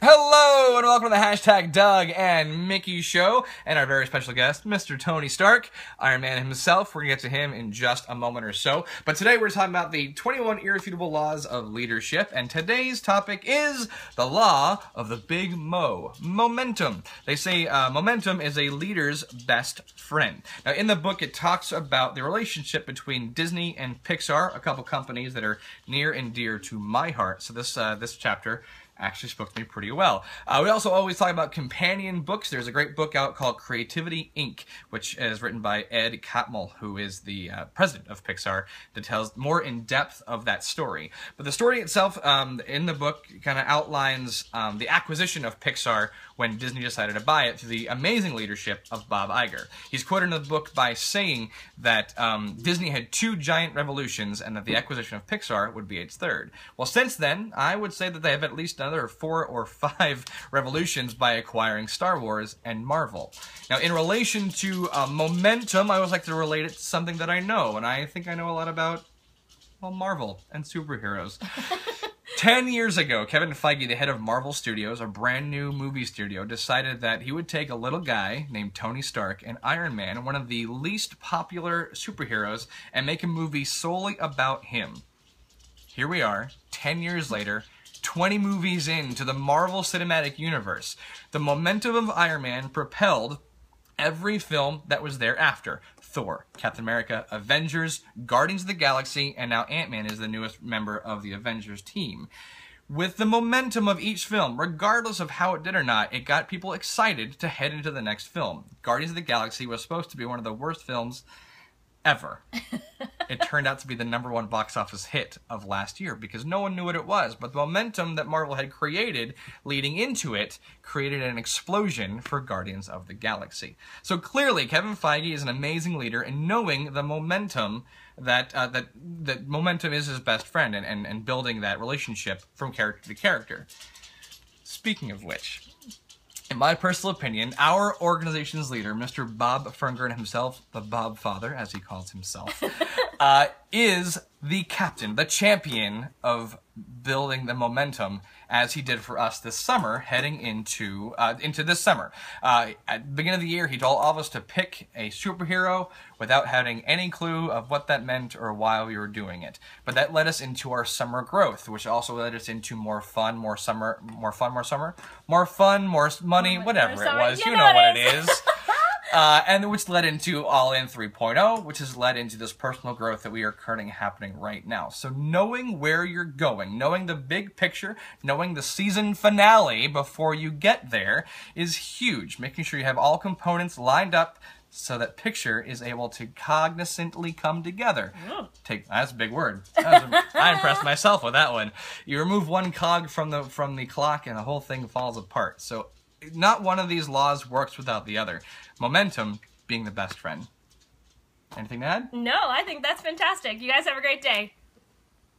Hello and welcome to the hashtag Doug and Mickey show and our very special guest, Mr. Tony Stark, Iron Man himself. We're going to get to him in just a moment or so. But today we're talking about the 21 irrefutable laws of leadership, and today's topic is the law of the big Mo, momentum. They say momentum is a leader's best friend. Now in the book it talks about the relationship between Disney and Pixar, a couple companies that are near and dear to my heart. So this chapter actually spoke to me pretty well. We also always talk about companion books. There's a great book out called Creativity Inc., which is written by Ed Catmull, who is the president of Pixar, that tells more in depth of that story. But the story itself in the book kind of outlines the acquisition of Pixar when Disney decided to buy it through the amazing leadership of Bob Iger. He's quoted in the book by saying that Disney had two giant revolutions and that the acquisition of Pixar would be its third. Well, since then, I would say that they have at least another 4 or 5 revolutions by acquiring Star Wars and Marvel. Now, in relation to momentum, I always like to relate it to something that I know, and I think I know a lot about, well, Marvel and superheroes. 10 years ago, Kevin Feige, the head of Marvel Studios, a brand new movie studio, decided that he would take a little guy named Tony Stark and Iron Man, one of the least popular superheroes, and make a movie solely about him. Here we are, 10 years later, 20 movies into the Marvel Cinematic Universe. The momentum of Iron Man propelled every film that was thereafter. Thor, Captain America, Avengers, Guardians of the Galaxy, and now Ant-Man is the newest member of the Avengers team. With the momentum of each film, regardless of how it did or not, it got people excited to head into the next film. Guardians of the Galaxy was supposed to be one of the worst films ever. It turned out to be the #1 box office hit of last year because no one knew what it was, but the momentum that Marvel had created leading into it created an explosion for Guardians of the Galaxy. So clearly, Kevin Feige is an amazing leader in knowing the momentum that momentum is his best friend and building that relationship from character to character. Speaking of which, in my personal opinion, our organization's leader, Mr. Bob Ferngren himself, the Bob Father, as he calls himself, is the captain, the champion of building the momentum as he did for us this summer, heading into this summer. At the beginning of the year, he told all of us to pick a superhero without having any clue of what that meant or why we were doing it. But that led us into our summer growth, which also led us into more fun, more money, whatever it was. You know what it is. And which led into All In 3.0, which has led into this personal growth that we are currently happening right now. So knowing where you're going, knowing the big picture, knowing the season finale before you get there is huge. Making sure you have all components lined up so that picture is able to cognizantly come together. That's a big word. I impressed myself with that one. You remove one cog from the clock and the whole thing falls apart. So not one of these laws works without the other. Momentum being the best friend. Anything to add? No, I think that's fantastic. You guys have a great day.